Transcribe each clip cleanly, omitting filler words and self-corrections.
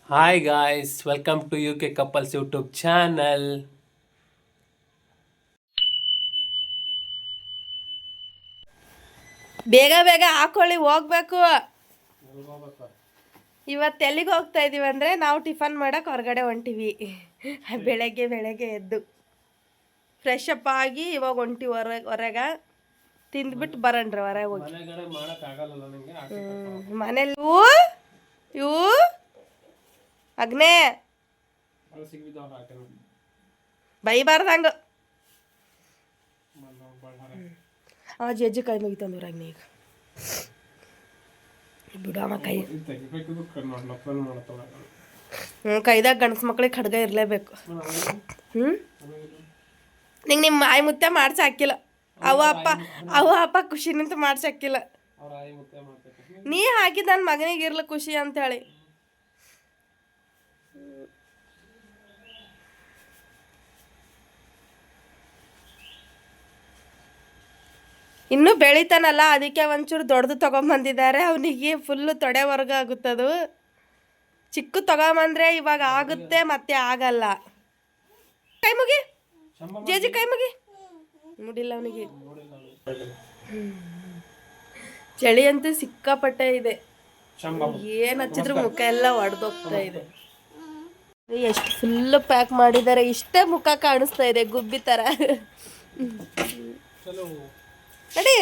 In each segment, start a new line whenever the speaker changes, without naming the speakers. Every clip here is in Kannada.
Hi guys, welcome to UK Couples YouTube channel.
ಬೇಗ ಬೇಗ ಹಾಕೊಳ್ಳಿ ಹೋಗ್ಬೇಕು. ಇವತ್ತು ಎಲ್ಲಿಗೆ ಹೋಗ್ತಾ ಇದೀವಿ ಅಂದರೆ ನಾವು ಟಿಫನ್ ಮಾಡಕ್ಕೆ ಹೊರಗಡೆ ಹೊಂಟಿವಿ. ಬೆಳಗ್ಗೆ ಎದ್ದು ಫ್ರೆಶ್ ಅಪ್ ಆಗಿ ಇವಾಗ ಹೊಂಟಿ ಹೊರಗೆ ತಿಂದ್ಬಿಟ್ಟು ಬರೋಣ್ರಿ ಹೊರಗೆ ಹೋಗಿ. ಮನೇಲಿ ಇವು ಅಗ್ನೇ ಬೈಬಾರ್ದಂಗ ಆ ಜಜ್ಜಿ ಕೈ ಮುಗಿತಂದವ್ರ ಅಗ್ನೇ ಈಗ ಬಿಡಮ್ಮ ಕೈ ಕೈದಾಗ ಗಂಡಸು ಮಕ್ಳಿಗೆ ಖಡ್ಗ ಇರಲೇಬೇಕು. ನಿಂಗೆ ನಿಮ್ಮ ಆಯಿ ಮುತ್ತೆ ಮಾಡ್ಸಿ ಹಾಕಿಲ್ಲ, ಅವ ಅಪ್ಪ ಖುಷಿ ನಿಂತು ಮಾಡ್ಸಿ ಹಾಕಿಲ್ಲ. ನೀ ಹಾಕಿದ ನನ್ನ ಮಗನಿಗೆ ಇರ್ಲಿ ಖುಷಿ ಅಂತೇಳಿ. ಇನ್ನೂ ಬೆಳಿತಾನಲ್ಲ, ಅದಕ್ಕೆ ಒಂಚೂರು ದೊಡ್ಡದು ತೊಗೊಂಬಂದಿದ್ದಾರೆ. ಅವನಿಗೆ ಫುಲ್ಲು ತೊಡೆವರ್ಗ ಆಗುತ್ತದು. ಚಿಕ್ಕ ತೊಗೊಂಬಂದ್ರೆ ಇವಾಗ ಆಗುತ್ತೆ ಮತ್ತೆ ಆಗಲ್ಲ. ಕೈ ಮುಗಿ ಜೇಜಿ, ಕೈ ಮುಗಿ. ಮುಡಿಲ್ಲ ಅವನಿಗೆ. ಚಳಿ ಅಂತೂ ಸಿಕ್ಕಾಪಟ್ಟೆ ಇದೆ. ಏನು ಹಚ್ಚಿದ್ರು ಮುಖ ಎಲ್ಲ ಒಡೆದೋಗ್ತಾ ಇದೆ. ಎಷ್ಟು ಫುಲ್ಲು ಪ್ಯಾಕ್ ಮಾಡಿದ್ದಾರೆ. ಇಷ್ಟೇ ಮುಖ ಕಾಣಿಸ್ತಾ ಇದೆ ಗುಬ್ಬಿ ಥರ. ನಡಿ.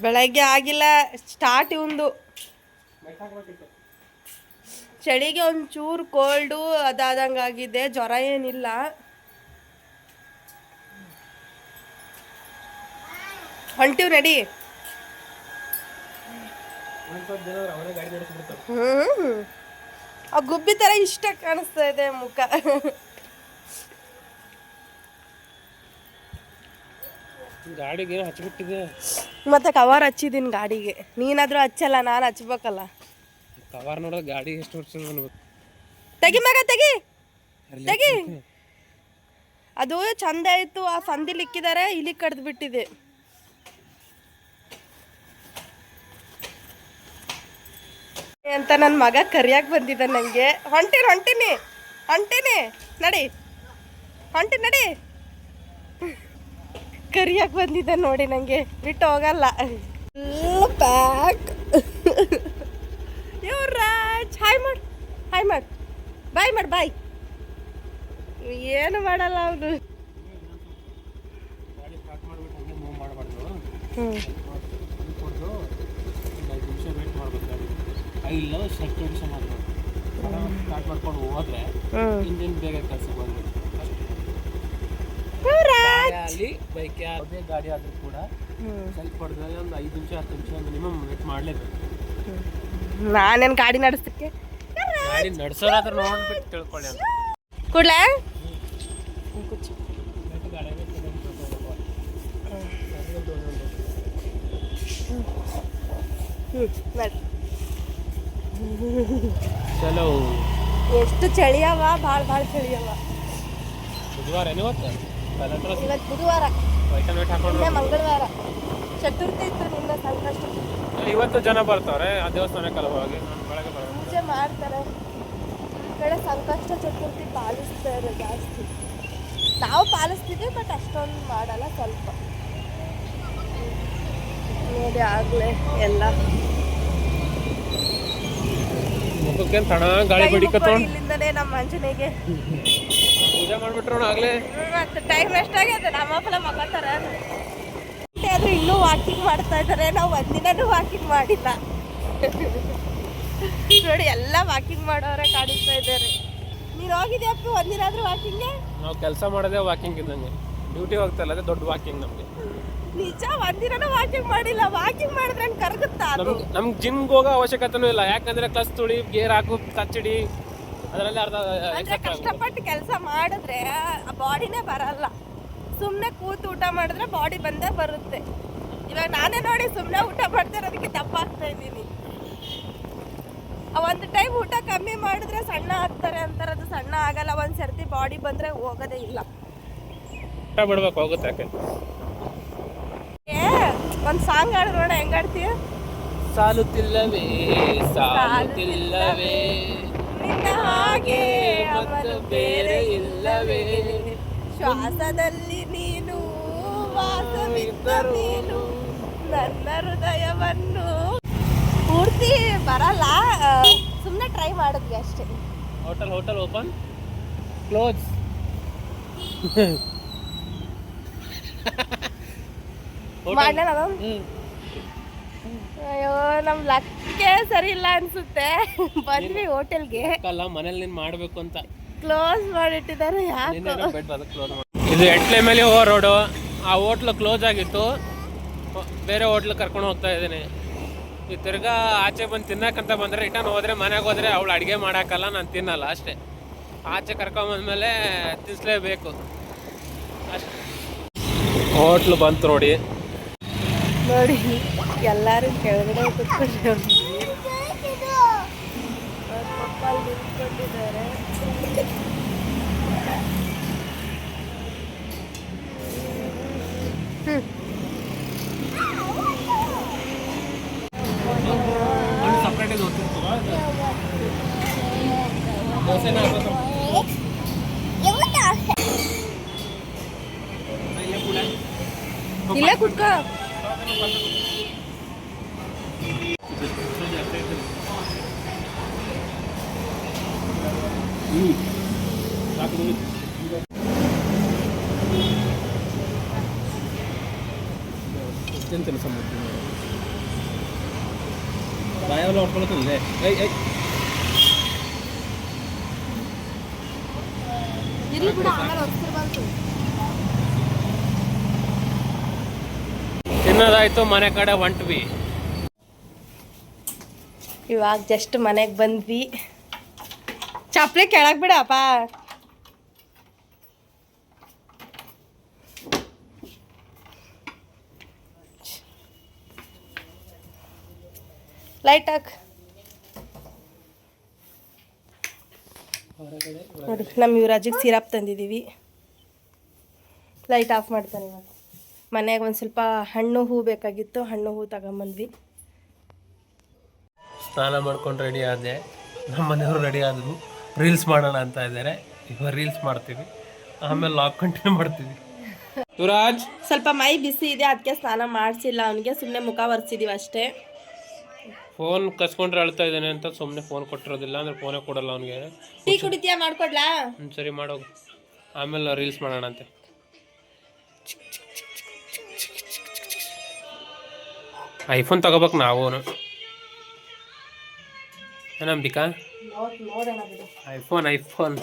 ಬೆಳಗ್ಗೆ ಆಗಿಲ್ಲ ಸ್ಟಾರ್ಟ್ ಇವಂದು. ಚಳಿಗೆ ಒಂಚೂರು ಕೋಲ್ಡು ಅದಾದಂಗೆ ಆಗಿದೆ, ಜ್ವರ ಏನಿಲ್ಲ. ಹೊಂಟಿವ್ ನಡಿ. ಆ ಗುಬ್ಬಿ ಥರ ಇಷ್ಟ ಕಾಣಿಸ್ತಾ ಇದೆ ಮುಖ.
ಗಾಡಿಗೆ ಹಚ್ಚಿಬಿಟ್ಟಿದೆ.
ಮತ್ತೆ ಕವರ್ ಹಚ್ಚಿದ್ದೀನಿ ಗಾಡಿಗೆ. ನೀನಾದ್ರೂ ಹಚ್ಚಲ್ಲ, ನಾನು ಹಚ್ಬೇಕಲ್ಲ.
ಕವರ್ ನೋಡೋ ಗಾಡಿ ಎಷ್ಟು ವರ್ಷ
ತೆಗಿ ಮಗ, ತೆಗಿ ತೆಗಿ. ಅದು ಚಂದ ಆಯ್ತು. ಆ ಸಂದಿಲಿ ಇಕ್ಕಿದ್ದಾರೆ, ಇಲ್ಲಿ ಕಡ್ದು ಬಿಟ್ಟಿದೆ. ಅಂತ ನನ್ನ ಮಗ ಕರಿಯಾಕೆ ಬಂದಿದ್ದ ನನಗೆ. ಹೊಂಟೀನಿ ನಡಿ, ನಡಿ. ಕರಿಯಾಕೆ ಬಂದಿದ್ದ ನೋಡಿ, ನನಗೆ ಬಿಟ್ಟು ಹೋಗಲ್ಲ. ಪ್ಯಾಕ್. ಯುವರಾಜ್ ಹಾಯ್ ಮಾಡು, ಬಾಯ್. ಏನು ಮಾಡಲ್ಲ ಅವನು.
ಮಾಡ್ಕೊಂಡು ಹೋದ್ರೆ ಇಂಜಿನ್ ಬೇಗ ಕೆಲಸ ಬಂದ್ಬಿಟ್ಟು ಅಲ್ಲಿ ಬೈಕ್ ಯಾವುದೇ ಗಾಡಿ ಆದ್ರೂ ಕೂಡ ಸ್ವಲ್ಪ ಹೊಡೆದ್ರೆ ಒಂದು 5 ನಿಮಿಷ 10 ನಿಮಿಷ ಮಿನಿಮಮ್ ವೇಟ್ ಮಾಡಲೇಬೇಕು.
ನಾನೇನು ಗಾಡಿ ನಡೆಸಕ್ಕೆ,
ಗಾಡಿ ನಡೆಸೋರಾದ್ರೂ ನೋಡ್ಬಿಟ್ಟು ತಿಳ್ಕೊಳ್ಳಿ ಅಂತ
ಕೂಡ್ಲಾ.
ಚಲೋ.
ಎಷ್ಟು ಚಳಿಯವ, ಭಾಳ ಚಳಿಯವ.
ಬುಧವಾರ ಇವತ್ತು
ಬುಧವಾರ,
ಹಾಕೊಂಡು
ಮಂಗಳವಾರ ಚತುರ್ಥಿ ಇತ್ತು. ನಿನ್ನ ಸಂಕಷ್ಟ
ಇವತ್ತು ಜನ ಬರ್ತಾರೆ ಆ ದೇವಸ್ಥಾನಕ್ಕೆಲ್ಲ ಹೋಗಿ ಬೆಳಗ್ಗೆ
ಪೂಜೆ ಮಾಡ್ತಾರೆ. ಈ ಕಡೆ ಸಂಕಷ್ಟ ಚತುರ್ಥಿ ಪಾಲಿಸ್ತಾರೆ ಜಾಸ್ತಿ. ನಾವು ಪಾಲಿಸ್ತೀವಿ, ಬಟ್ ಅಷ್ಟೊಂದು ಮಾಡಲ್ಲ, ಸ್ವಲ್ಪ. ನೋಡಿ ಆಗಲೇ ಎಲ್ಲ
ಮುಖಕ್ಕೆ ತಣ ಗಾಳಿ ಬಿಡಿಕತ್ತೋಣ.
ಇಲ್ಲಿಂದನೇ ನಮ್ಮ ಆಂಜನೇಯಗೆ
ಪೂಜೆ ಮಾಡ್ಬಿಟ್ರು ಆಗ್ಲೇ.
ಮತ್ತೆ ಟೈಮ್ ಎಷ್ಟಾಗಿದೆ, ನಮ್ಮಪ್ಪಲ ಮಗತಾರೆ. ಆದ್ರೂ ಇನ್ನೂ ವಾಕಿಂಗ್ ಮಾಡ್ತಾ ಇದ್ದಾರೆ. ನಾವು ಒಂದಿನೂ ವಾಕಿಂಗ್ ಮಾಡಿಲ್ಲ ನೋಡಿ. ಎಲ್ಲ ವಾಕಿಂಗ್ ಮಾಡೋರೆ ಕಾಣಿಸ್ತಾ ಇದ್ದಾರೆ. ನೀನು ಹೋಗಿದ್ಯಪ್ಪ ಒಂದಿನ ಆದ್ರೂ ವಾಕಿಂಗ್ಗೆ?
ನಾವು ಕೆಲಸ ಮಾಡೋದೇ ವಾಕಿಂಗ್ ಇದ್ದಂಗೆ. ಡ್ಯೂಟಿ ಹೋಗ್ತಾ ಇಲ್ಲ, ಅದೇ ದೊಡ್ಡ ವಾಕಿಂಗ್ ನಮಗೆ.
ನಿಜ, ಒಂದಿನೂ ವಾಕಿಂಗ್ ಮಾಡಿಲ್ಲ. ವಾಕಿಂಗ್ ಮಾಡಿದ್ರೆ ಕರಗುತ್ತಾ?
ನಮ್ಗೆ ಜಿಮ್ಗೆ ಹೋಗೋ ಅವಶ್ಯಕತೆನೂ ಇಲ್ಲ. ಯಾಕಂದ್ರೆ ಕ್ಲಚ್ ತುಳಿ, ಗೇರ್ ಹಾಕು, ಕಚ್ಚಡಿ, ಅದರಲ್ಲಿ ಅರ್ಧ
ಕಷ್ಟಪಟ್ಟು ಕೆಲಸ ಮಾಡಿದ್ರೆ ಬಾಡಿನೇ ಬರಲ್ಲ. ಸುಮ್ಮನೆ ಕೂತು ಊಟ ಮಾಡಿದ್ರೆ ಬಾಡಿ ಬಂದೇ ಬರುತ್ತೆ. ಇವಾಗ ನಾನೇ ನೋಡಿ ಸುಮ್ಮನೆ ಊಟ ಮಾಡ್ತಿರೋದಕ್ಕೆ ದಪ್ಪ ಆಗ್ತಾ ಇದ್ದೀನಿ. ಒಂದು ಟೈಮ್ ಊಟ ಕಮ್ಮಿ ಮಾಡಿದ್ರೆ ಸಣ್ಣ ಆಗ್ತಾರೆ ಅಂತಾರೆ. ಅದು ಸಣ್ಣ ಆಗಲ್ಲ. ಒಂದು ಸರ್ತಿ ಬಾಡಿ ಬಂದರೆ ಹೋಗೋದೇ ಇಲ್ಲ.
ಊಟ ಬಿಡ್ಬೇಕು, ಹೋಗುತ್ತೆ. ಯಾಕೆ
ಒಂದು ಸಾಂಗ್ ಹಾಡು ನೋಡ, ಹೆಂಗೆ ಆಡ್ತೀಯ?
ಸಾಲುತ್ತಿಲ್ಲವೇ ಸಾಲುತ್ತಿಲ್ಲವೇ
ನಿನ್ನ ಹಾಗೆ
ಮತ್ತು ಬೇರೆ ಇಲ್ಲವೇ
ಶ್ವಾಸದಲ್ಲಿ ನೀನು ವಾಸವಿದ್ದ ನೀನು ನನ್ನ ಹೃದಯವನ್ನು ಪೂರ್ತಿ ಬರಲ್ಲ, ಸುಮ್ಮನೆ ಟ್ರೈ ಮಾಡಿದ್ವಿ ಅಷ್ಟೇ.
Hotel open close.
ಮಾಡೋಣ ಅಯ್ಯೋ ನಮ್ಮ ಲಕ್ಕೆ ಸರಿ ಇಲ್ಲ ಅನ್ಸುತ್ತೆ. ಬಂದ್ವಿ ಹೋಟೆಲ್ಗೆ,
ಅಲ್ಲ ಮನೇಲಿ ನೀನು ಮಾಡಬೇಕು ಅಂತ
ಕ್ಲೋಸ್ ಮಾಡಿಟ್ಟಿದ್ದಾರೆ. ಯಾಕೆ
ಇದು ಎಟ್ಲೆ ಮೇಲೆ ಹೋಗೋ ರೋಡು. ಆ ಹೋಟ್ಲು ಕ್ಲೋಸ್ ಆಗಿತ್ತು, ಬೇರೆ ಹೋಟ್ಲು ಕರ್ಕೊಂಡು ಹೋಗ್ತಾ ಇದ್ದೀನಿ. ಈ ತಿರ್ಗಾ ಆಚೆ ಬಂದು ತಿನ್ನಕ್ಕಂತ ಬಂದರೆ ರಿಟರ್ನ್ ಹೋದರೆ ಮನೆಗೆ ಹೋದರೆ ಅವಳು ಅಡುಗೆ ಮಾಡೋಕ್ಕಲ್ಲ, ನಾನು ತಿನ್ನಲ್ಲ ಅಷ್ಟೇ. ಆಚೆ ಕರ್ಕೊಂಬಂದ್ಮೇಲೆ ತಿನ್ನಿಸ್ಲೇಬೇಕು ಅಷ್ಟೇ. ಹೋಟ್ಲು ಬಂತು ನೋಡಿ
ಎಲ್ಲರೂ ಕೆಳಗಡೆ ಕೂತ್ಕೊಂಡಿದ್ದಾರೆ. ನಿಂತ್ಕೊಂಡಿದ್ದಾರೆ. ಇಲ್ಲೇ ಕುತ್ಕೋ.
ಬಾಯೆಲ್ಲ ಹೊಡ್ಕೊಳತ್ತಲ್ಲೇ. ತಿನ್ನೋದಾಯ್ತು, ಮನೆ ಕಡೆ ಹೊಂಟ್ವಿ.
ಇವಾಗ ಜಸ್ಟ್ ಮನೆಗೆ ಬಂದ್ವಿ. ಚಪ್ಪಲಿ ಕೆಳಗೆ ಬಿಡಪ್ಪ. ಲೈಟ್ ಹಾಕ್ ನೋಡಿ. ನಮ್ಮ ಯುವರಾಜಿಗೆ ಸಿರಪ್ ತಂದಿದ್ದೀವಿ. ಲೈಟ್ ಆಫ್ ಮಾಡ್ತಾನೆ ಇವಾಗ. ಮನೆಯಾಗ ಒಂದು ಸ್ವಲ್ಪ ಹಣ್ಣು ಹೂ ಬೇಕಾಗಿತ್ತು, ಹಣ್ಣು ಹೂ ತಗೊಂಬಂದ್ವಿ.
ಸ್ನಾನ ಮಾಡ್ಕೊಂಡು ರೆಡಿ ಆದೆ. ನಮ್ಮ ಮನೆಯವರು ರೆಡಿ ಆದರು, ರೀಲ್ಸ್ ಮಾಡೋಣ ಅಂತ ಇದ್ದಾರೆ. ಇವಾಗ ರೀಲ್ಸ್ ಮಾಡ್ತೀವಿ, ಆಮೇಲೆ ಲಾಗ್ ಕಂಟಿನ್ಯೂ ಮಾಡ್ತೀವಿ. ಯುವರಾಜ್
ಸ್ವಲ್ಪ ಮೈ ಬಿಸಿ ಇದೆ, ಅದಕ್ಕೆ ಸ್ನಾನ ಮಾಡಿಸಿಲ್ಲ ಅವನಿಗೆ, ಸುಮ್ಮನೆ ಮುಖ ಒರೆಸಿದೀವಿ ಅಷ್ಟೇ.
ಫೋನ್ ಕಸ್ಕೊಂಡ್ರೆ ಅಳ್ತಾ ಇದ್ದಾನೆ ಅಂತ ಸುಮ್ಮನೆ ಫೋನ್ ಕೊಟ್ಟಿರೋದಿಲ್ಲ, ಅಂದ್ರೆ ಫೋನೇ ಕೊಡಲ್ಲ ಅವನಿಗೆ.
ಟೀ ಕುಡಿತೀಯಾ? ಮಾಡ್ಕೊಡ್ಲಾ?
ಸರಿ ಮಾಡೋಗು, ಆಮೇಲೆ ರೀಲ್ಸ್ ಮಾಡೋಣ ಅಂತೆ. ಐಫೋನ್ ತಗೋಬೇಕು ನಾವು. ಏನಂಬಿಕಾ? ಐಫೋನ್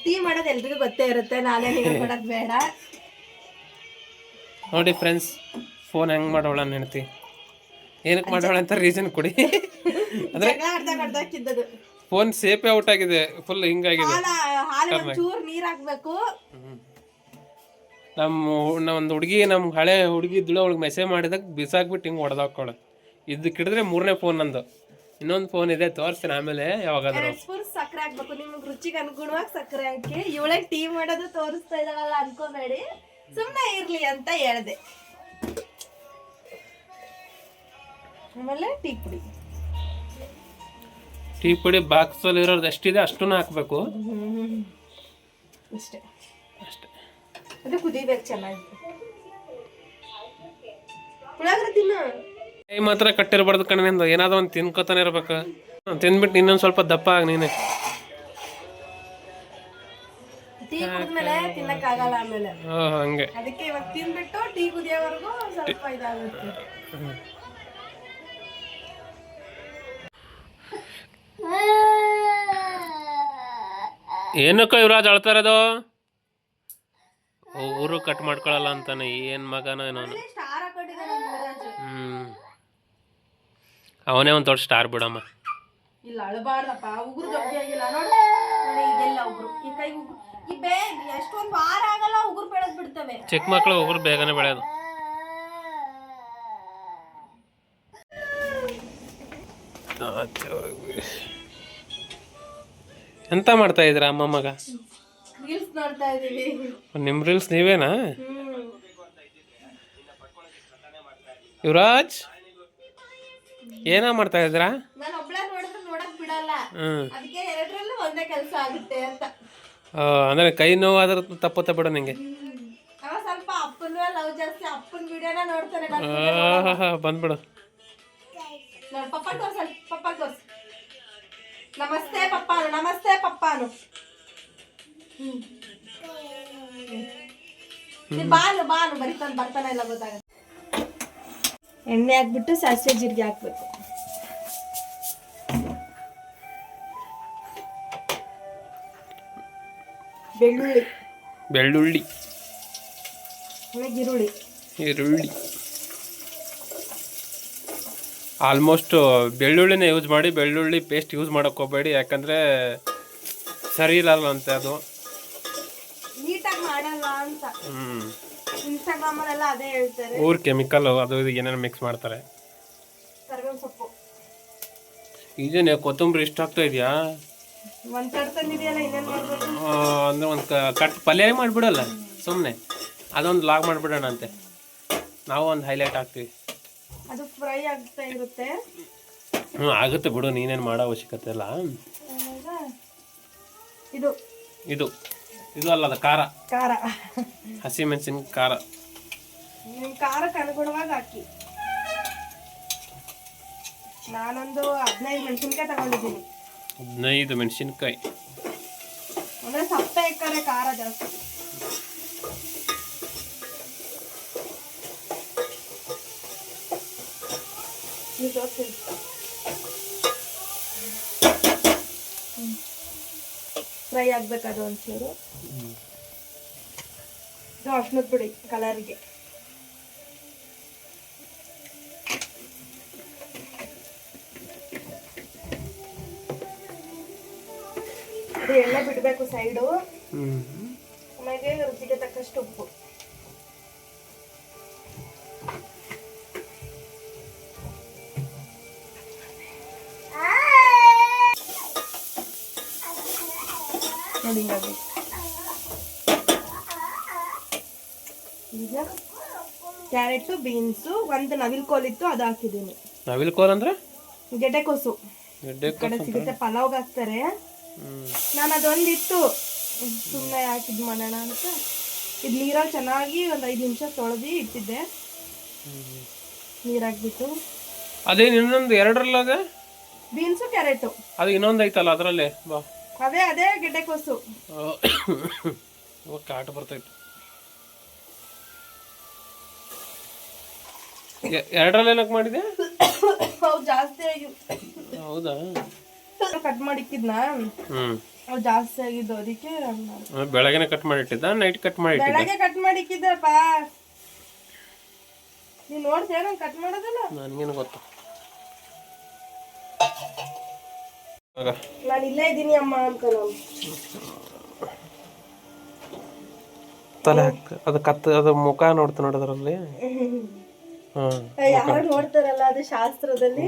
ಟೀ ಮಾಡೋದು ಎಲ್ರಿಗೂ ಗೊತ್ತೇ ಇರುತ್ತೆ, ನಾನೇ ಹೇಳ್ಕೊಡೋದು ಬೇಡ.
ನೋಡಿ ಫ್ರೆಂಡ್ಸ್, ಫೋನ್ ಹೆಂಗೆ ಮಾಡೋಳ ನೆನತಿ, ಏನಕ್ಕೆ ಮಾಡೋಳ ಅಂತ ರೀಸನ್ ಕೊಡಿ. ಅಂದ್ರೆ ಫೋನ್ ಸೇಫೇ ಔಟ್ ಆಗಿದೆ, ಫುಲ್ ಹಿಂಗಾಗಿದೆ.
ನೀರ್ ಹಾಕ್ಬೇಕು.
ಒಂದು ಹುಡುಗಿ, ನಮ್ಮ ಹಳೆ ಹುಡುಗಿ ಇದ್ದಳು, ಅವಳಿಗೆ ಮೆಸೇಜ್ ಮಾಡಿದಾಗ ಬಿಸಾಕ್ಬಿಟ್ಟು ಹಿಂಗೆ ಹೊಡೆದಾಕೊಳ್ಳ. ಇದಕ್ಕೆ ಹಿಡಿದ್ರೆ 3ನೇ ಫೋನ್ ನಂದು. ಇನ್ನೊಂದು ಫೋನ್ ಇದೆ, ತೋರಿಸ್ತೀನಿ ಆಮೇಲೆ ಯಾವಾಗಾದ್ರೂ.
ಸಕ್ಕರೆ ಹಾಕ್ಬೇಕು, ನಿಮ್ಗೆ ರುಚಿಗೆ ಅನುಗುಣವಾಗಿ ಸಕ್ಕರೆ ಹಾಕಿ. ಇವಳೆ ಟೀ ಮಾಡೋದು ತೋರಿಸ್ತಾ ಇದ್ದಾಳಲ್ಲ ಅನ್ಕೋಬೇಡಿ, ಸುಮ್ಮನೆ ಇರ್ಲಿ ಅಂತ ಹೇಳ್ದೆ. ಆಮೇಲೆ
ಟೀ ಪುಡಿ ಬಾಕ್ಸಲ್ಲಿ ಇರೋದು ಎಷ್ಟಿದೆ ಅಷ್ಟನ್ನು ಹಾಕ್ಬೇಕು
ಅಷ್ಟೇ. ಅದು ಕುದಿಬೇಕು ಚೆನ್ನಾಗಿ. ಪುಳಿಯೋಗರೆ ತಿನ್ನು.
ಕೈ ಮಾತ್ರ ಕಟ್ಟಿರ್ಬಾರ್ದು ಕಣ್ಣಿಂದ, ಏನಾದ್ರು ಒಂದು ತಿನ್ಕೋತಾನೆ ಇರ್ಬೇಕು. ತಿಂದ್ಬಿಟ್ಟು ಇನ್ನೊಂದು ಸ್ವಲ್ಪ ದಪ್ಪ ಆಗ ನೀನೆ.
ಟೀ ಕುಡಿದ್ಮೇಲೆ ತಿನ್ನಕ್ಕಾಗಲ್ಲ ಆಮೇಲೆ.
ಹಂಗೆ
ಅದಕ್ಕೆ ಇವಾಗ ತಿಂದ್ಬಿಟ್ಟು ಟೀ ಕುದಿಯೋವರೆಗೂ ಸ್ವಲ್ಪ ಇದಾಗುತ್ತೆ.
ಏನಕ್ಕ ಯುವರಾಜ್ ಅಳ್ತಾ ಇರೋದು? ಊರು ಕಟ್ ಮಾಡ್ಕೊಳಲ್ಲ ಅಂತಾನೆ, ಏನ್ ಮಗನ ನಾನು. ಅವನೇ ಒಂದು ದೊಡ್ಡ ಸ್ಟಾರ್ ಬಿಡಮ್ಮ.
ಇಲ್ಲ ಅಳಬಾರ್ದಪ್ಪ, ಉಗುರು ಗಟ್ಟಿ ಆಗಿಲ್ಲ ನೋಡಿ. ಇದೆಲ್ಲ ಉಗುರು ಈ ಕೈ ಎಷ್ಟೊಂದು ವಾರ ಆಗಲ್ಲ ಉಗುರು ಬೆಳೆದ್ ಬಿಡ್ತವೆ.
ಚಿಕ್ಕ ಮಕ್ಕಳು ಉಗುರು ಬೇಗನೆ ಬೆಳೆಯೋದು. ಎಂತ ಮಾಡ್ತಾ ಇದ್ರ ಅಮ್ಮ ಮಗ?
ರೀಲ್ಸ್ ನೋಡ್ತಾ ಇದೀವಿ.
ನಿಮ್ ರೀಲ್ಸ್ ನೀವೇನಾ? ಯುವರಾಜ್ ಏನೋ ಮಾಡ್ತಾ ಇದ್ರಾ?
ನಾನು ಒಬ್ಳೆ ನೋಡಿದ್ರೆ ನೋಡಕ್ ಬಿಡಲ್ಲ,
ಹ್ಮ್.
ಅದಕ್ಕೆ ಎರಡರಲ್ಲೂ ಒಂದೇ ಕೆಲಸ ಆಗುತ್ತೆ ಅಂತ.
ಅಂದ್ರೆ ಕೈ ನೋವು ಆದ್ರೂ ತಪ್ಪುತ್ತೆ ಬಿಡು ನಿಂಗೆ.
ಅವ ಸ್ವಲ್ಪ ಅಪ್ಪನ ಲವ್ ಜಾಸ್ತಿ, ಅಪ್ಪನ ವಿಡಿಯೋನ ನೋಡ್ತಾನೆ.
ಬಂದ್ಬಿಡು.
ನೋಡ್ ಪಪ್ಪ ತೋರ್ಸು, ಪಪ್ಪ ತೋರ್ಸು. ನಮಸ್ತೆ ಪಪ್ಪಾನು, ನಮಸ್ತೆ ಪಪ್ಪಾನು. ಬಾನು ಬಾನು ಬರಿತಾನೆ, ಬರ್ತಾನೆ ಇಲ್ಲ ಗೊತ್ತಾಗತ್ತೆ. ಎಣ್ಣೆ ಹಾಕ್ಬಿಟ್ಟು ಸಾಸಿವೆ ಜೀರಿಗೆ ಹಾಕ್ಬೇಕು. ಬೆಳ್ಳುಳ್ಳಿ
ಬೆಳ್ಳುಳ್ಳಿ,
ಈರುಳ್ಳಿ.
ಈರುಳ್ಳಿ ಆಲ್ಮೋಸ್ಟ್ ಬೆಳ್ಳುಳ್ಳಿನೇ ಯೂಸ್ ಮಾಡಿ, ಬೆಳ್ಳುಳ್ಳಿ ಪೇಸ್ಟ್ ಯೂಸ್ ಮಾಡೋಕೆ ಹೋಗಬೇಡಿ, ಯಾಕಂದರೆ ಸರಿ ಇಲ್ಲಲ್ಲ ಅಂತೆ ಅದು,
ನೀಟಾಗಿ ಮಾಡಲ್ಲ ಅಂತ. ಇನ್ಸ್ಟಾಗ್ರಾಮಲ್ಲೆಲ್ಲ ಅದೇ ಹೇಳ್ತಾರೆ.
ಊರ್ ಕೆಮಿಕಲ್ ಅದು ಇದು ಏನೇನು ಮಿಕ್ಸ್ ಮಾಡ್ತಾರೆ.
ಕರಿಬೇವು ಸೊಪ್ಪು
ಇದೇನೆ ಕೊತ್ತಂಬರಿ ಇಷ್ಟ ಆಗ್ತಾ ಇದೆಯಾ?
ಒಂದು ಕಟ್ ತಂದಿದೆಯಲ್ಲ, ಇನ್ನೇನು ಮಾಡ್ಬೇಕು
ಅಂದರೆ ಒಂದು ಕಟ್ ಪಲ್ಯ ಮಾಡಿಬಿಡಲ್ಲ ಸುಮ್ಮನೆ, ಅದೊಂದು ಲಾಗ್ ಮಾಡಿಬಿಡೋಣ ಅಂತೆ. ನಾವು ಒಂದು ಹೈಲೈಟ್ ಹಾಕ್ತೀವಿ,
ಅದು ಫ್ರೈ ಆಗ್ತಾ ಇರುತ್ತೆ.
ಆಗುತ್ತೆ ಬಿಡು, ನೀನೇನು ಮಾಡೋ ಅವಶ್ಯಕತೆ ಇಲ್ಲ.
ಇದು
ಇದು ಇದು ಅಲ್ಲ, ಅದು ಖಾರ,
ಖಾರ,
ಹಸಿಮೆಣಸಿನ ಖಾರ.
ನಿಮ್ಮ ಖಾರಕ್ಕೆ ಅನುಗುಣವಾಗಿ ಹಾಕಿ. ನಾನೊಂದು 15 ಮೆಣಸಿನ್ಕಾಯಿ ತಗೊಂಡಿದ್ದೀನಿ.
15 ಮೆಣಸಿನ್ಕಾಯಿ
ಅಂದರೆ ಸಪ್ಪೆ ಇಕ್ಕರೆ ಖಾರ ಜಾಸ್ತಿ. ಫ್ರೈ ಆಗ್ಬೇಕದು ಒಂಚೂರು. ಇದು ಅರ್ಶಿನದ ಪುಡಿ ಕಲರ್ಗೆ. ಅದು ಎಣ್ಣೆ ಬಿಡಬೇಕು ಸೈಡು. ಆಮೇಲೆ ರುಚಿಗೆ ತಕ್ಕಷ್ಟು ಉಪ್ಪು. ನೋಡಿ ಈಗ ಕ್ಯಾರೆಟ್, ಬೀನ್ಸು, ಒಂದು ನವಿಲ್ಕೋಲ್ ಇತ್ತು, ಅದು ಹಾಕಿದ್ದೀನಿ.
ನವಿಲ್ಕೋಲ್ ಅಂದ್ರೆ
ಗೆಡ್ಡೆಕೋಸು, ಕಡೆ ಸಿಗುತ್ತೆ, ಪಲಾವ್ಗೆ ಹಾಕ್ತಾರೆ. ನಾನು ಅದೊಂದಿತ್ತು, ಸುಮ್ಮನೆ ಹಾಕಿದ್ ಮಾಡೋಣ ಅಂತ ಇದು ನೀರಲ್ಲಿ ಚೆನ್ನಾಗಿ ಒಂದು 5 ನಿಮಿಷ ತೊಳೆದು ಇಟ್ಟಿದ್ದೆ. ನೀರಾಕ್ಬಿಟ್ಟು
ಅದೇನು ಇನ್ನೊಂದು ಎರಡರಲ್ಲ ಅದೇ
ಬೀನ್ಸು ಕ್ಯಾರೆಟು,
ಅದು ಇನ್ನೊಂದು ಐತಲ್ಲ ಅದರಲ್ಲೇ ಬಾ.
ಅದೇ ಅದೇ ಗೆಡ್ಡೆಕೋಸು.
ಕಾಟ ಬರ್ತೈತೆ. ಎರಡರಲ್ಲಿ ಏನಕ್ಕೆ ಮಾಡಿದೆ?
ಅವು ಜಾಸ್ತಿ ಆಗಿ.
ಹೌದಾ?
ಕಟ್ ಮಾಡಿಕ್ಕಿದ್ನ, ಅವು ಜಾಸ್ತಿ ಆಗಿದ್ದು, ಅದಕ್ಕೆ
ಬೆಳಗ್ಗೆನೆ ಕಟ್ ಮಾಡಿ ಇಟ್ಟಿದ್ದ, ನೈಟ್ ಕಟ್ ಮಾಡಿ ಇಟ್ಟಿದ್ದ?
ಬೆಳಗ್ಗೆ ಕಟ್ ಮಾಡಿಕ್ಕಿದ್ದಪ್ಪ. ನೀನು ನೋಡ್ತೀಯ ನಾನು ಕಟ್ ಮಾಡೋದಲ್ಲ?
ನನಗೇನು ಗೊತ್ತು.
ನಾನು ಇಲ್ಲೇ ಇದ್ದೀನಿ ಅಮ್ಮ ಅನ್ಕೊಳ್ಳೋ.
ತಲೆ ಅದು ಕತ್ತು, ಅದು ಮುಖ ನೋಡ್ತಾ ನೋಡೋದ್ರಲ್ಲಿ
ಯಾರು ನೋಡ್ತಾರಲ್ಲ, ಅದು ಶಾಸ್ತ್ರದಲ್ಲಿ.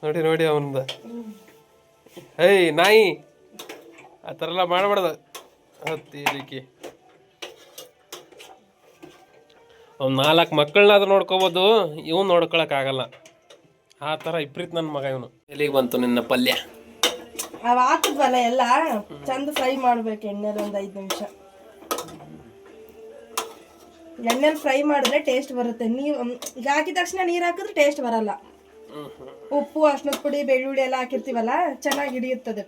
ನೋಡಿ ನೋಡಿ ಅವನದ, ಏಯ್ ನಾಯಿ ಆ ಥರ ಎಲ್ಲ ಮಾಡಬಾರ್ದು. ಹತ್ತೀರಿಕೆ ಅವ್ನು 4 ಮಕ್ಕಳನ್ನಾದ್ರೂ ನೋಡ್ಕೋಬೋದು, ಇವ್ ನೋಡ್ಕೊಳಕ್ಕಾಗಲ್ಲ. ಆ ಥರ ಇಪ್ರೀತ್ ನನ್ನ ಮಗ ಇವನು. ಎಲ್ಲಿಗೆ ಬಂತು ನಿನ್ನ ಪಲ್ಯ?
ಅವು ಹಾಕಿದ್ವಲ್ಲ ಎಲ್ಲ ಚಂದ ಫ್ರೈ ಮಾಡ್ಬೇಕು ಎಣ್ಣೆಲಿ ಒಂದು 5 ನಿಮಿಷ. ಎಣ್ಣೆಲಿ ಫ್ರೈ ಮಾಡಿದ್ರೆ ಟೇಸ್ಟ್ ಬರುತ್ತೆ. ನೀವು ಈಗ ಹಾಕಿದ ತಕ್ಷಣ ನೀರು ಹಾಕಿದ್ರೆ ಟೇಸ್ಟ್ ಬರಲ್ಲ. ಉಪ್ಪು, ಅರ್ಶಿನದ ಪುಡಿ, ಬೆಳ್ಳುಳ್ಳಿ ಎಲ್ಲ ಹಾಕಿರ್ತೀವಲ್ಲ, ಚೆನ್ನಾಗಿ ಹಿಡಿಯುತ್ತದೆ.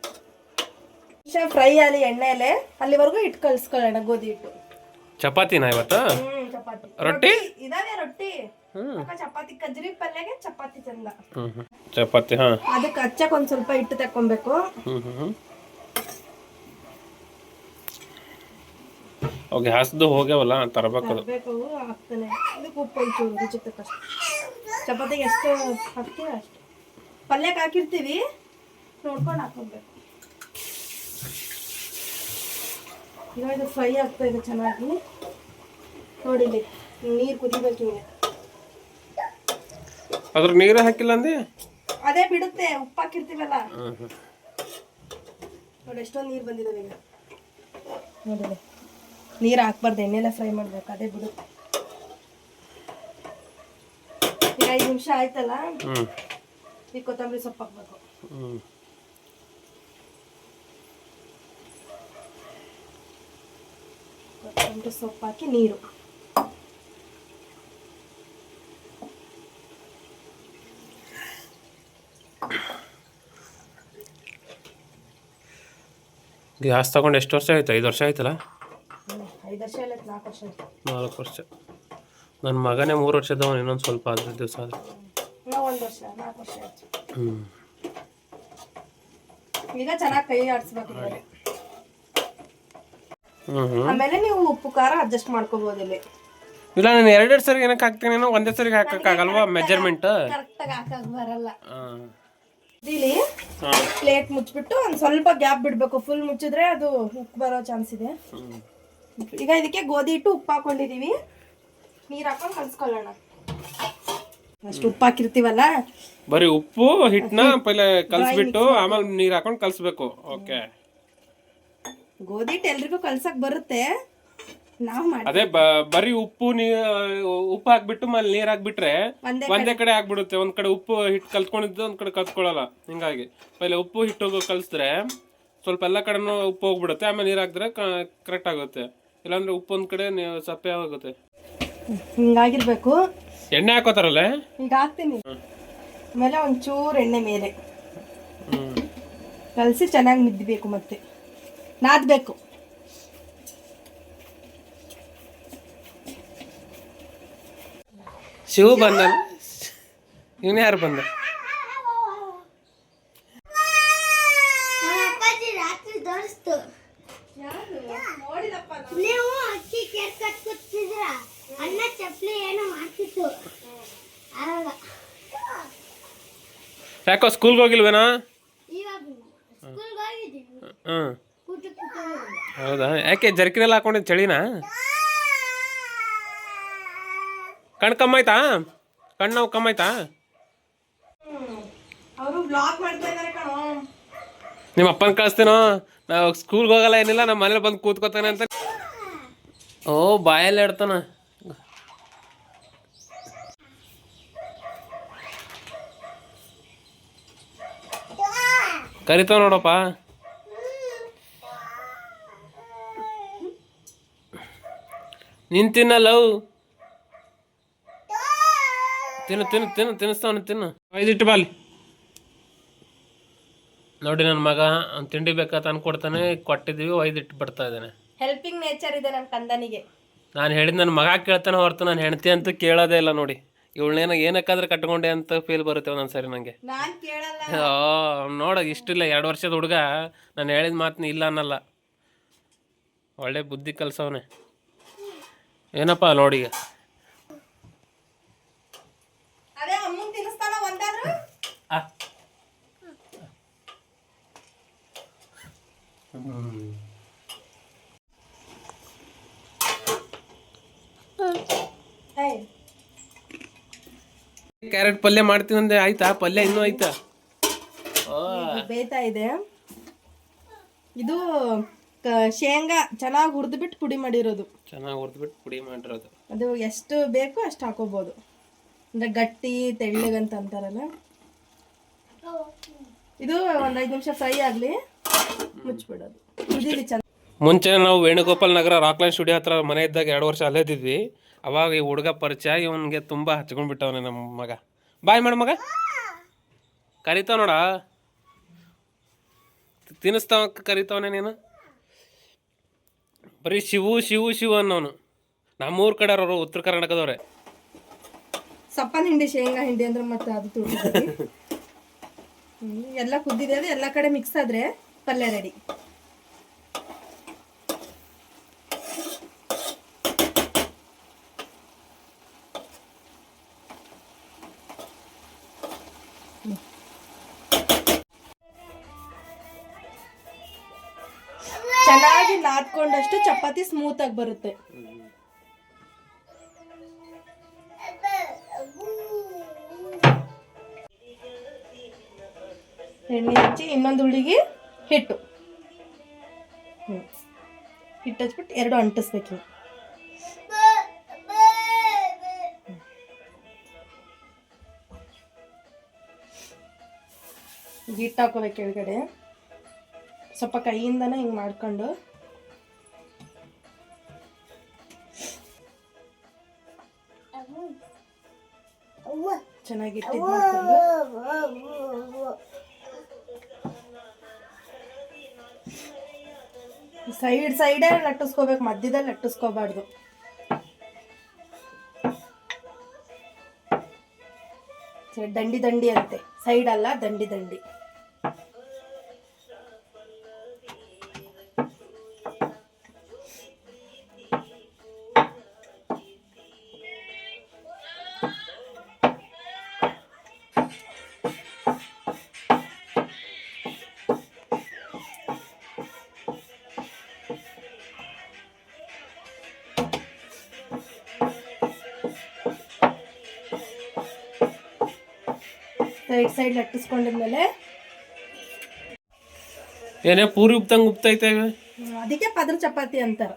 ಫ್ರೈ ಅಲ್ಲಿ ಎಣ್ಣೆಲೆ ಅಲ್ಲಿವರೆಗೂ ಹಿಟ್ಟು ಕಳ್ಸ್ಕೊಳ್ಳೋಣ, ಗೋಧಿ ಹಿಟ್ಟು.
ಚಪಾತಿನ ಇವತ್ತು?
ಚಪಾತಿ,
ರೊಟ್ಟಿ
ಇದಾವೆ ರೊಟ್ಟಿ. ಚಪಾತಿ, ಕಜ್ರಿ ಪಲ್ಯಗೆ ಚಪಾತಿ ಚಂದ.
ಚಪಾತಿ.
ಅದಕ್ಕೆ ಹಚ್ಚಕ್ ಒಂದ್ ಸ್ವಲ್ಪ ಹಿಟ್ಟು ತಕೊಬೇಕು.
ಓಕೆ, ಹಸ್ದು ಹೋಗ್ಯಾವಲ್ಲ ತರಬೇಕು.
ಹಾಕ್ತಾನೆ. ಇದಕ್ಕೆ ಉಪ್ಪು ಒಂಚೂರು ರುಚಿ ತಕ್ಕಷ್ಟು. ಚಪಾತಿಗೆ ಎಷ್ಟು ಹಾಕ್ತೀವಿ ಅಷ್ಟು. ಪಲ್ಯಕ್ಕೆ ಹಾಕಿರ್ತೀವಿ, ನೋಡ್ಕೊಂಡು ಹಾಕೋಬೇಕು. ಇವಾಗ ಇದು ಫ್ರೈ ಆಗ್ತಾ ಇದೆ ಚೆನ್ನಾಗಿ. ನೋಡಿಲಿ, ನೀರು ಕುದಿಬೇಕು. ಹಿಂಗೆ
ಅದ್ರ ನೀರೇ ಹಾಕಿಲ್ಲ ಅಂದೆ?
ಅದೇ ಬಿಡುತ್ತೆ, ಉಪ್ಪು ಹಾಕಿರ್ತೀವಲ್ಲ. ನೋಡಿ ಎಷ್ಟೊಂದು ನೀರು ಬಂದಿದ್ದಾವೆ ಈಗ. ನೋಡಿಲಿ, ನೀರು ಹಾಕ್ಬಾರ್ದು, ಎಣ್ಣೆಲ್ಲ ಫ್ರೈ ಮಾಡ್ಬೇಕು, ಅದೇ ಬಿಡುತ್ತೆ. ಈಗ 5 ನಿಮಿಷ ಆಯ್ತಲ್ಲ,
ಹ್ಞೂ
ಈ ಕೊತ್ತಂಬರಿ ಸೊಪ್ಪು ಹಾಕ್ಬೇಕು.
ಹ್ಞೂ
ಕೊತ್ತಂಬರಿ ಸೊಪ್ಪು ಹಾಕಿ ನೀರು.
ಗ್ಯಾಸ್ ತಗೊಂಡು ಎಷ್ಟು ವರ್ಷ ಆಯ್ತು? 5 ವರ್ಷ ಆಯ್ತಲ್ಲ?
5 ವರ್ಷ ಇಲ್ಲ, 4 ವರ್ಷ ಆಯ್ತು.
4 ವರ್ಷ. ನನ್ನ ಮಗನೇ 3 ವರ್ಷದವನು, ಇನ್ನೊಂದು ಸ್ವಲ್ಪ ಆದ್ರೆ ದಿವಸ ಆದರೆ.
1 ವರ್ಷ 4 ವರ್ಷ ಆಯ್ತು.
ಹ್ಞೂ
ಈಗ ಚೆನ್ನಾಗಿ ಕೈ ಆಡಿಸ್ಬೇಕು.
ಹ್ಞೂ
ಆಮೇಲೆ ನೀವು ಉಪ್ಪು ಖಾರ ಅಡ್ಜಸ್ಟ್ ಮಾಡ್ಕೋಬಹುದು. ಇಲ್ಲಿ
ಇಲ್ಲ, ನಾನು 2 ಸರಿಗೆ ಏನಕ್ಕೆ ಹಾಕ್ತೀನಿ, ಒಂದೇ ಸರಿಗೆ ಹಾಕಕ್ಕಾಗಲ್ವಾ ಮೆಜರ್ಮೆಂಟ್?
ಕರೆಕ್ಟಾಗಿ ಹಾಕಕ್ ಬರಲ್ಲ.
ಹಾಂ
ಇಲ್ಲಿ ಪ್ಲೇಟ್ ಮುಚ್ಚಿಬಿಟ್ಟು ಒಂದು ಸ್ವಲ್ಪ ಗ್ಯಾಪ್ ಬಿಡಬೇಕು. ಫುಲ್ ಮುಚ್ಚಿದ್ರೆ ಅದು ಉಪ್ಪು ಬರೋ ಚಾನ್ಸ್ ಇದೆ. ಈಗ ಇದಕ್ಕೆ ಗೋಧಿ ಹಿಟ್ಟು ಉಪ್ಪು ಹಾಕೊಂಡಿದೀವಿ, ನೀರು ಹಾಕೊಂಡು ಕಲ್ಸ್ಕೊಳ್ಳೋಣ. ಅಷ್ಟು ಉಪ್ಪು ಹಾಕಿರ್ತೀವಲ್ಲ,
ಬರೀ ಉಪ್ಪು ಹಿಟ್ಟನ್ನ ಪೈಲೆ ಕಲ್ಸ್ಬಿಟ್ಟು ಆಮೇಲೆ ನೀರು ಹಾಕೊಂಡು ಕಲ್ಸ್ಬೇಕು. ಓಕೆ.
ಗೋಧಿ ಹಿಟ್ಟು ಎಲ್ರಿಗೂ ಕಲ್ಸಕ್ ಬರುತ್ತೆ, ನಾವು ಮಾಡಿ
ಅದೇ ಬರೀ ಉಪ್ಪು ಹಾಕ್ಬಿಟ್ಟು ಮೇಲೆ ನೀರ್ ಹಾಕ್ಬಿಟ್ರೆ ಒಂದೇ ಕಡೆ ಆಗ್ಬಿಡುತ್ತೆ. ಒಂದ್ ಕಡೆ ಉಪ್ಪು ಹಿಟ್ಟು ಕಲ್ತ್ಕೊಂಡಿದ್ದು ಒಂದ್ ಕಡೆ ಕಲ್ತ್ಕೊಳ್ಳಲ್ಲ. ಹಿಂಗಾಗಿ ಪೈಲೆ ಉಪ್ಪು ಹಿಟ್ಟು ಕಲ್ಸಿದ್ರೆ ಸ್ವಲ್ಪ ಎಲ್ಲ ಕಡೆನೂ ಉಪ್ಪು ಹೋಗ್ಬಿಡುತ್ತೆ, ಆಮೇಲೆ ನೀರ್ ಹಾಕಿದ್ರೆ ಕರೆಕ್ಟ್ ಆಗುತ್ತೆ. ಇಲ್ಲಾಂದ್ರೆ ಉಪ್ಪು ಒಂದ್ ಕಡೆ ಸಪ್ಪೆ ಆಗುತ್ತೆ.
ಹಿಂಗಾಗಿರ್ಬೇಕು.
ಎಣ್ಣೆ ಹಾಕೋತಾರಲ್ಲ,
ಈಗ ಹಾಕ್ತೀನಿ. ಆಮೇಲೆ ಒಂಚೂರು ಎಣ್ಣೆ ಮೇಲೆ ಕಲಸಿ ಚೆನ್ನಾಗಿ ಮಿದ್ಬೇಕು, ಮತ್ತೆ ನಾದ್ಬೇಕು.
ಶಿವು ಬಂದ. ಇವನು ಯಾರು ಬಂದ? ಯಾಕೋ ಸ್ಕೂಲ್ಗೆ ಹೋಗಿಲ್ವೇನಾ? ಹ್ಞೂ ಹೌದಾ? ಯಾಕೆ ಜರ್ಕಿನೆಲ್ಲ ಹಾಕೊಂಡಿದ್ದು ಚಳಿನಾ? ಕಣ್ಣು ಕಮ್ಮಾಯ್ತಾ? ಕಣ್ಣು ನೋವು ಕಮ್ಮಾಯ್ತಾ?
ಅವರು ಬ್ಲಾಗ್ ಮಾಡ್ತಾ ಇದ್ದಾರೆ ಕಣೋ.
ನಿಮ್ಮ ಅಪ್ಪನ ಕಳಿಸ್ತೀನೋ? ನಾವು ಸ್ಕೂಲ್ಗೆ ಹೋಗಲ್ಲ, ಏನಿಲ್ಲ, ನಮ್ಮ ಮನೇಲಿ ಬಂದು ಕೂತ್ಕೋತಾನೆ ಅಂತ. ಓ, ಬಾಯಲ್ಲಿ ಇಡ್ತಾನ. ಕರಿತಾವ ನೋಡಪ್ಪ. ನೀನು ತಿನ್ನಲ್ಲವು. ತಿನ್ನಿಸ್ತಾವನು, ತಿನ್ನು. ಒಯ್ದಿಟ್ಟು ಬಾಲಿ. ನೋಡಿ, ನನ್ನ ಮಗ ಅವ್ನು ತಿಂಡಿ ಬೇಕಾತ ಅನ್ಕೊಡ್ತಾನೆ, ಕೊಟ್ಟಿದ್ದೀವಿ, ಒಯ್ದಿಟ್ಟು ಬರ್ತಾ ಇದ್ದಾನೆ.
ಹೆಲ್ಪಿಂಗ್ ನೇಚರ್ ಇದೆ ನನ್ನ ಕಂದನಿಗೆ.
ನಾನು ಹೇಳಿದ ನನ್ನ ಮಗ ಕೇಳ್ತಾನೆ ಹೊರತು ನಾನು ಹೆಂಡತಿ ಅಂತೂ ಕೇಳೋದೇ ಇಲ್ಲ. ನೋಡಿ, ಇವಳೇನ ಏನಕ್ಕಾದ್ರೆ ಕಟ್ಕೊಂಡೆ ಅಂತ ಫೀಲ್ ಬರುತ್ತೆ ಒಂದೊಂದು ಸರಿ ನನಗೆ.
ನಾನು ಕೇಳಲ್ಲ.
ನೋಡ, ಇಷ್ಟಿಲ್ಲ, 2 ವರ್ಷದ ಹುಡುಗ ನಾನು ಹೇಳಿದ ಮಾತನ್ನ ಇಲ್ಲ ಅನ್ನಲ್ಲ. ಒಳ್ಳೆ ಬುದ್ಧಿ ಕಲ್ಸವನೆ. ಏನಪ್ಪ ನೋಡಿ, ಈಗ
ಅದೇ ಅಮ್ಮಂಗೆ ತಿನ್ನಿಸ್ತಾನ ಒಂದಾದ್ರು.
ಕ್ಯಾರೆಟ್ ಪಲ್ಯ ಮಾಡ್ತೀನಿ ಅಂದ್ರೆ ಆಯ್ತಾ? ಪಲ್ಯ ಇನ್ನೂ ಆಯ್ತಾ?
ಬೇಯ್ತಾ ಇದೆ. ಇದು ಶೇಂಗಾ ಚೆನ್ನಾಗಿ ಹುರಿದ್ಬಿಟ್ಟು ಪುಡಿ ಮಾಡಿರೋದು. ಅದು ಎಷ್ಟು ಬೇಕೋ ಅಷ್ಟು ಹಾಕೋಬಹುದು. ಅಂದ್ರೆ ಗಟ್ಟಿ ತೆಳ್ಳಗಂತ ಅಂತಾರಲ್ಲ. ಇದು ಒಂದು 5 ನಿಮಿಷ ಫ್ರೈ ಆಗಲಿ, ಮುಚ್ಚಿಬಿಡೋದು. ಕುದೀಲಿ ಚಂದ.
ಮುಂಚೆ ನಾವು ವೇಣುಗೋಪಾಲ್ ನಗರ ರಾಕ್ಲೈನ್ ಸ್ಟುಡಿಯೋ ಹತ್ರ ಮನೆ ಇದ್ದಾಗ 2 ವರ್ಷ ಅಲ್ಲೇ ಇದ್ದಿದ್ವಿ. ಅವಾಗ ಈ ಹುಡುಗ ಪರಿಚಯ, ಇವನಿಗೆ ತುಂಬ ಹಚ್ಕೊಂಡ್ಬಿಟ್ಟವನೆ ನಮ್ಮ ಮಗ. ಬಾಯ್ ಮಾಡ ಮಗ, ಕರಿತಾವ ನೋಡ, ತಿನ್ನಿಸ್ತಾವ, ಕರಿತಾವನೆ. ನೀನು ಬರೀ ಶಿವು ಶಿವು ಶಿವು ಅನ್ನೋನು. ನಮ್ಮೂರ ಕಡೆಯವರು, ಉತ್ತರ ಕರ್ನಾಟಕದವ್ರೆ.
ಸಪ್ಪನ ಹಿಂಡಿ, ಶೇಂಗಾ ಹಿಂಡಿ ಅಂದ್ರೆ ಮತ್ತೆ ಅದು ತುಳಿತೀವಿ. ಎಲ್ಲ ಕುದ್ದಿದೆ, ಅದು ಎಲ್ಲ ಕಡೆ ಮಿಕ್ಸ್ ಆದ್ರೆ ಪಲ್ಯ ರೆಡಿ. ಚೆನ್ನಾಗಿ ನಾದ್ಕೊಂಡಷ್ಟು ಚಪಾತಿ ಸ್ಮೂತ್ ಆಗಿ ಬರುತ್ತೆ. ಎಣ್ಣೆ ಹಚ್ಚಿ ಇನ್ನೊಂದು ಹುಳಿಗೆ ಹಿಟ್ಟು ಹಚ್ಬಿಟ್ಟು 2 ಅಂಟಿಸ್ಬೇಕು. ಹಿಟ್ಟು ಹಾಕೋಬೇಕು ಕೆಳಗಡೆ. ಸ್ವಲ್ಪ ಕೈಯಿಂದನೇ ಹಿಂಗೆ ಮಾಡ್ಕೊಂಡು ಚೆನ್ನಾಗಿ ಹಿಟ್ಟು ಮಾಡ್ಕೊಂಡು ಸೈಡೇ ಲಟ್ಟಿಸ್ಕೋಬೇಕು, ಮಧ್ಯದಲ್ಲಿ ಲಟ್ಟಿಸ್ಕೋಬಾರ್ದು. ದಂಡಿ ದಂಡಿ ಅಂತೆ, ಸೈಡ್ ಅಲ್ಲ ದಂಡಿ ದಂಡಿ. ಸೈಡ್ ಲಟ್ಟಿಸ್ಕೊಂಡಿದ್ಮೇಲೆ
ಏನೇ ಪೂರಿ ಉಪ್ತಂಗೆ ಉಪ್ತೈತೆ.
ಅದಕ್ಕೆ ಪದ್ರ ಚಪಾತಿ ಅಂತಾರ.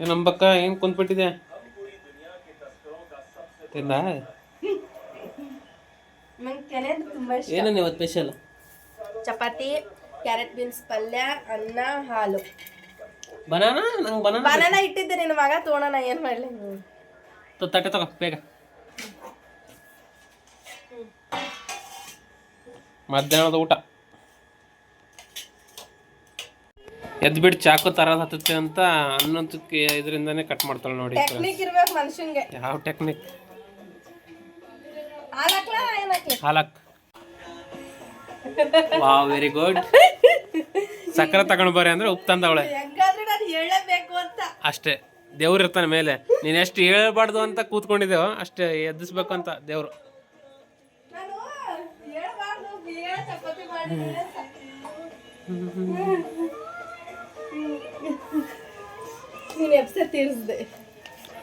ನಂಬಕ್ಕ ಏನ್ ಕುಂತ್ಬಿಟ್ಟಿದೆ ತಿಂದ ಏನೇನು ಇವತ್ತು ಸ್ಪೆಷಲ್?
ಚಪಾತಿ, ಕ್ಯಾರೆಟ್ ಬೀನ್ಸ್ ಪಲ್ಯ, ಅನ್ನ, ಹಾಲು.
ಬನಾನಾ ನಂಗೆ
ಬನಾನಾ ಇಟ್ಟಿದ್ದೆ ನಿನ್ನ ಮಗ ತೋಣನ, ಏನ್ ಮಾಡ್ಲಿ?
ತಟ್ಟೆ ತಗೋ ಬೇಗ. ಮಧ್ಯಾಹ್ನದ ಊಟ ಎದ್ಬಿಟ್ಟು ಚಾಕು ತರದ್ ಹತ್ತುತ್ತೆ ಅಂತ ಅನ್ನೋದಕ್ಕೆ ಇದರಿಂದಾನೇ ಕಟ್ ಮಾಡ್ತಾಳೆ ನೋಡಿ.
ಟೆಕ್ನಿಕ್ ಇರ್ಬೇಕು ಮನುಷ್ಯಂಗೆ.
ಯಾವ ಟೆಕ್ನಿಕ್?
ಹಾಲಕ್.
Wow, very good. ಸಕ್ಕರೆ ತಗೊಂಡ್ ಬರ್ರಿ ಅಂದ್ರೆ ಉಪ್ಪು ತಂದವಳೆ ಅಷ್ಟೇ. ದೇವ್ರು ಇರ್ತಾನೆ ಮೇಲೆ, ನೀನ್ ಎಷ್ಟು ಹೇಳ್ಬಾರ್ದು ಅಂತ ಕೂತ್ಕೊಂಡಿದ್ದೇವ ಅಷ್ಟೇ ಎದ್ದಿಸ್ಬೇಕು ಅಂತ ದೇವ್ರು.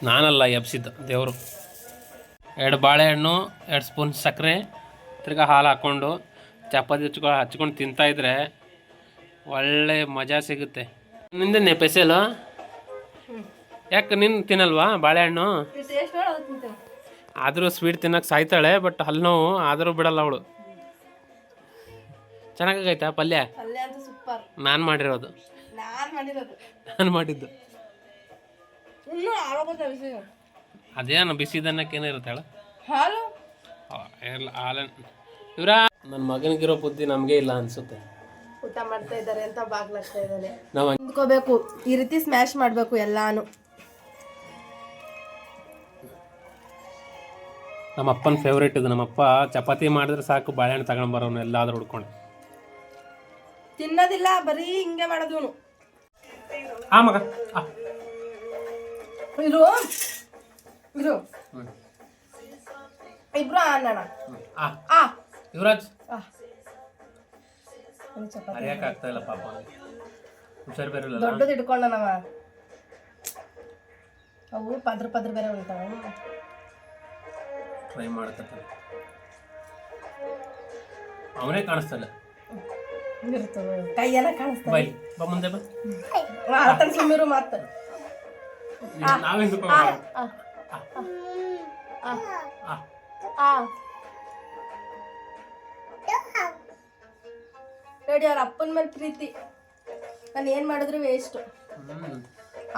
ನಾನಲ್ಲ ಎಬ್ಸಿದ್ದು, ದೇವರು. 2 ಬಾಳೆಹಣ್ಣು, 2 ಸ್ಪೂನ್ ಸಕ್ಕರೆ, ತಿರ್ಗಾ ಹಾಲು ಹಾಕ್ಕೊಂಡು ಚಪಾತಿ ಹಚ್ಕೊಂಡು ತಿಂತಾಯಿದ್ರೆ ಒಳ್ಳೆ ಮಜಾ ಸಿಗುತ್ತೆ. ನಿಂದನ್ನೇ ಸ್ಪೆಷಲು? ಯಾಕೆ ನೀನು ತಿನ್ನಲ್ವಾ ಬಾಳೆಹಣ್ಣು? ಆದರೂ ಸ್ವೀಟ್ ತಿನ್ನಕ್ಕೆ ಸಾಯ್ತಾಳೆ, ಬಟ್ ಹಲ್ಲು ನೋವು ಆದರೂ ಬಿಡಲ್ಲ ಅವಳು. ಚೆನ್ನಾಗೈತಾ ಪಲ್ಯ? ನಾನು ಮಾಡಿರೋದು. ನಾನು ಮಾಡಿದ್ದು ಅದೇನು ಬಿಸಿದನ್ನಕ್ಕೆ ಏನಿರುತ್ತೆ ಹೇಳ? ಇವ್ರ ನನ್ನ ಮಗನಿಗಿರೋ ಬುದ್ಧಿ ನಮಗೆ ಇಲ್ಲ ಅನ್ಸುತ್ತೆ.
ಊಟ ಮಾಡ್ತಾ ಇದ್ದಾರೆ ಅಂತ ಬಾಗ್ಲಾಗ್ತಾ ಇದ್ದಾನೆ. ನಾವು ಅಂದ್ಕೋಬೇಕು, ಈ ರೀತಿ ಸ್ಮ್ಯಾಶ್ ಮಾಡಬೇಕು ಎಲ್ಲಾನು.
ನಮ್ಮ ಅಪ್ಪನ ಫೇವ್ರೇಟ್ ಇದು. ನಮ್ಮಪ್ಪ ಚಪಾತಿ ಮಾಡಿದ್ರೆ ಸಾಕು ಬಾಳೆಹಣ್ಣು ತಗೊಂಡ್ ಬರೋನು ಎಲ್ಲಾದ್ರೂ ಹುಡ್ಕೊಂಡು.
ತಿನ್ನೋದಿಲ್ಲ, ಬರೀ ಹಿಂಗೆ ಮಾಡೋದು ಇವನು.
ಆ ಮಗ
ಇರು ಇರು ಇಬ್ರು ಅನ್ನೋಣ.
ಯುವರಾಜ್ ಅರಿಯಕ್ಕೆ ಆಗ್ತಾ ಇಲ್ಲ ಪಾಪ, ಹುಷಾರು ಬೇರೆ ಇಲ್ಲ.
ದೊಡ್ಡದು ಹಿಡ್ಕೊಂಡ ನಾವ, ಅವು ಪದ್ರ ಪದ್ರ ಬೇರೆ ಉಳಿತಾವ.
ಟ್ರೈ ಮಾಡ್ತಾರೆ, ಅವನೇ ಕಾಣಿಸ್ತಲ್ಲ.
ಕೈಯೆಲ್ಲ ಕಾಣಿಸ್ತಾ
ಬಾ ಮುಂದೆ ಬಾ.
ಸುಮ್ಮಿರು ಮಾತು. ನೋಡಿ ಅವ್ರ ಅಪ್ಪನ ಮೇಲೆ ಪ್ರೀತಿ. ನಾನು ಏನ್ ಮಾಡಿದ್ರು ವೇಸ್ಟ್.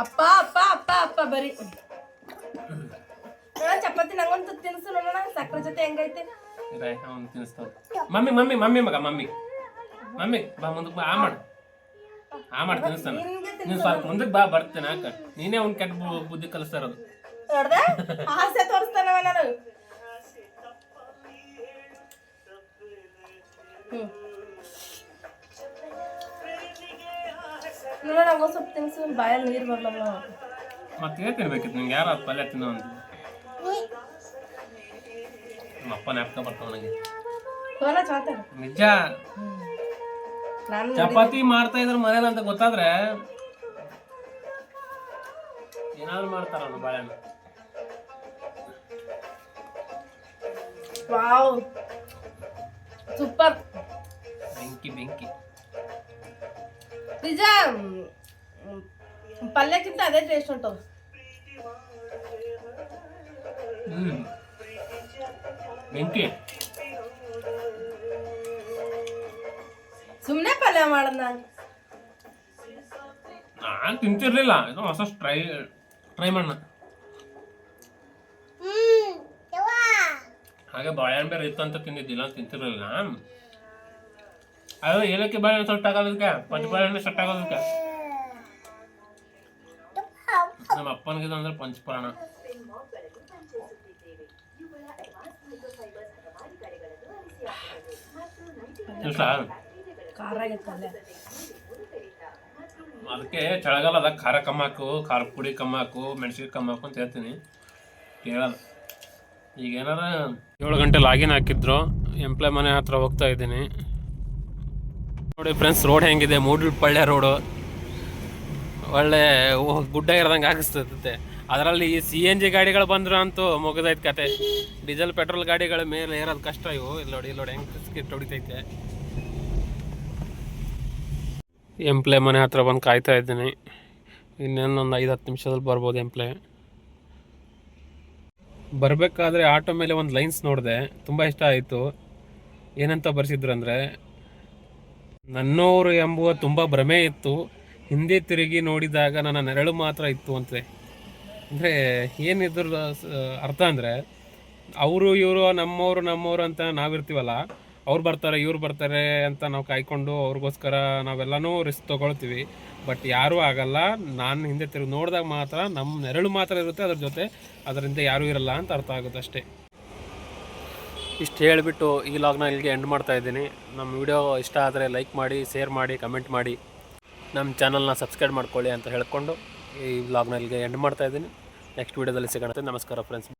ಅಪ್ಪ ಅಪ್ಪ ಅಪ್ಪ ಅಪ್ಪ ಬರೀ ಚಪಾತಿ ನಂಗೊಂದು ತಿನ್ಸು ನೋಡೋಣ ಸಕ್ಕರೆ ಜೊತೆ ಹೆಂಗೈತೆ
ಅವ್ನು ತಿನ್ನಿಸ್ತಾವ ಮಮ್ಮಿ ಮಮ್ಮಿ ಮಮ್ಮಿ ಮಗ ಮಮ್ಮಿ ಮಮ್ಮಿ ಬಾ ಮುಂದಕ್ಕೆ ಬಾ ಆ ಮಾಡಿ ತಿನ್ನಿಸ್ತಾನೆ ನೀನು ಸ್ವಲ್ಪ ಮುಂದಕ್ಕೆ ಬಾ ಬರ್ತೇನೆ ಹಾಕ ನೀನೇ ಅವ್ನು ಕೆಟ್ಟ ಬುದ್ಧಿ ಕಲಿಸ್ತಾ ಇರೋದು
ನೋಡ್ದೆ ಆಸೆ ತೋರಿಸ್ತಾನವ ನಾನು ನೋಡ ನಂಗೆ ಸ್ವಲ್ಪ ತಿನ್ಸು ಬಾಯಲ್ಲಿ ನೀರು ಬರ್ಲಲ್ಲ
ಮತ್ತೆ ತಿನ್ಬೇಕಿತ್ತು ನಿಂಗೆ ಯಾರು ಪಲ್ಯ ತಿನ್ನೋ ಅಂತ ನಮ್ಮ ಅಪ್ಪ ನ್ಯಾಪ್ಕ ಬರ್ತಾವ ನನಗೆ ನಿಜ ಚಪಾತಿ ಮಾಡ್ತಾ ಇದ್ರ ಮನೇಲಿ ಅಂತ ಗೊತ್ತಾದ್ರೆ ಏನಾದ್ರು ಮಾಡ್ತಾರ ಅವ್ನು ಬಾಳೆಹಣ್ಣು
ವಾವ್ ಸೂಪರ್
ಬೆಂಕಿ ಬೆಂಕಿ
ನಿಜ ಪಲ್ಯಕ್ಕಿಂತ ಅದೇ ಟೇಸ್ಟ್ ಉಂಟು
ಬೆಂಕಿ
ಸುಮ್ಮನೆ ಪಲ್ಯ ಮಾಡದ್ ನಾನು
ತಿಂತಿರ್ಲಿಲ್ಲ ಇದು ಹೊಸ ಟ್ರೈ ಮಾಡೋಣ ಹಾಗೆ ಬಾಳೆಹಣ್ಣು ಬೇರೆ ಇತ್ತು ಅಂತ ತಿಂದಿದ್ದಿಲ್ಲ ತಿಂತಿರ್ಲಿಲ್ಲ ಅದು ಏಲಕ್ಕಿ ಬಾಳೆಹಣ್ಣು ಸೊಟ್ಟ ಆಗೋದಕ್ಕೆ ಪಂಚ ಬಾಳೆಹಣ್ಣು ಸೊಟ್ಟ ಆಗೋದಕ್ಕೆ ನಮ್ಮ ಅಪ್ಪನಿಗೆ ಅಂದ್ರೆ ಪಂಚಪ್ರಾಣ ಅದಕ್ಕೆ ಚಳಿಗಾಲದಾಗ ಖಾರ ಕಮ್ಮಿ ಹಾಕು ಖಾರ ಪುಡಿ ಕಮ್ಮಿ ಹಾಕು ಮೆಣಸಿಗೆ ಕಮ್ಮಿ ಹಾಕು ಅಂತ ಹೇಳ್ತೀನಿ ಕೇಳಲ್ಲ ಈಗ ಏನಾರ 7 ಗಂಟೆ ಲಾಗಿನ್ ಹಾಕಿದ್ರು ಎಂಪ್ಲಾಯ್ ಮನೆ ಹತ್ರ ಹೋಗ್ತಾ ಇದ್ದೀನಿ ನೋಡಿ ಫ್ರೆಂಡ್ಸ್ ರೋಡ್ ಹೆಂಗಿದೆ ಮೂಡಲಪಳ್ಳಿ ರೋಡು ಒಳ್ಳೆ ಗುಡ್ಡ ಇರೋದಂಗೆ ಆಗಿಸ್ತದೆ ಅದರಲ್ಲಿ ಈ CNG ಗಾಡಿಗಳು ಬಂದ್ರು ಅಂತೂ ಮುಗಿದೈತೆ ಕತೆ ಡೀಸೆಲ್ ಪೆಟ್ರೋಲ್ ಗಾಡಿಗಳ ಮೇಲೆ ಏರೋದು ಕಷ್ಟ ಇವು ಇಲ್ಲಿ ನೋಡಿ ಹೆಂಗೆ ಹೊಡಿತೈತೆ ಎಂಪ್ಲಾಯ್ ಮನೆ ಹತ್ರ ಬಂದು ಕಾಯ್ತಾ ಇದ್ದೀನಿ ಇನ್ನೇನೊಂದು 5-10 ನಿಮಿಷದಲ್ಲಿ ಬರ್ಬೋದು ಎಂಪ್ಲಾಯ್ ಬರಬೇಕಾದ್ರೆ ಆಟೋ ಮೇಲೆ ಒಂದು ಲೈನ್ಸ್ ನೋಡಿದೆ ತುಂಬ ಇಷ್ಟ ಆಯಿತು ಏನಂತ ಬರ್ಸಿದ್ರು ಅಂದರೆ ನನ್ನೋರು ಎಂಬುವ ತುಂಬ ಭ್ರಮೆ ಇತ್ತು ಹಿಂದೆ ತಿರುಗಿ ನೋಡಿದಾಗ ನನ್ನ ನೆರಳು ಮಾತ್ರ ಇತ್ತು ಅಂತೆ ಅಂದರೆ ಏನಿದ್ರ ಅರ್ಥ ಅಂದರೆ ಅವರು ಇವರು ನಮ್ಮವರು ಅಂತ ನಾವಿರ್ತೀವಲ್ಲ ಅವ್ರು ಬರ್ತಾರೆ ಇವ್ರು ಬರ್ತಾರೆ ಅಂತ ನಾವು ಕಾಯ್ಕೊಂಡು ಅವ್ರಿಗೋಸ್ಕರ ನಾವೆಲ್ಲನೂ ರಿಸ್ಕ್ ತೊಗೊಳ್ತೀವಿ ಬಟ್ ಯಾರೂ ಆಗಲ್ಲ ನಾನು ಹಿಂದೆ ತಿರುಗಿ ನೋಡಿದಾಗ ಮಾತ್ರ ನಮ್ಮ ನೆರಳು ಮಾತ್ರ ಇರುತ್ತೆ ಅದ್ರ ಜೊತೆ ಅದರಿಂದ ಯಾರೂ ಇರಲ್ಲ ಅಂತ ಅರ್ಥ ಆಗುತ್ತೆ ಅಷ್ಟೇ ಇಷ್ಟು ಹೇಳಿಬಿಟ್ಟು ಈ ಲಾಗ್ನ ಇಲ್ಲಿಗೆ ಎಂಡ್ ಮಾಡ್ತಾ ಇದ್ದೀನಿ ನಮ್ಮ ವಿಡಿಯೋ ಇಷ್ಟ ಆದರೆ ಲೈಕ್ ಮಾಡಿ ಶೇರ್ ಮಾಡಿ ಕಮೆಂಟ್ ಮಾಡಿ ನಮ್ಮ ಚಾನಲ್ನ ಸಬ್ಸ್ಕ್ರೈಬ್ ಮಾಡ್ಕೊಳ್ಳಿ ಅಂತ ಹೇಳ್ಕೊಂಡು ಈ ವ್ಲಾಗ್ನ ಇಲ್ಲಿಗೆ ಎಂಡ್ ಮಾಡ್ತಾ ಇದ್ದೀನಿ ನೆಕ್ಸ್ಟ್ ವೀಡಿಯೋದಲ್ಲಿ ಸಿಗೋಣ ನಮಸ್ಕಾರ ಫ್ರೆಂಡ್ಸ್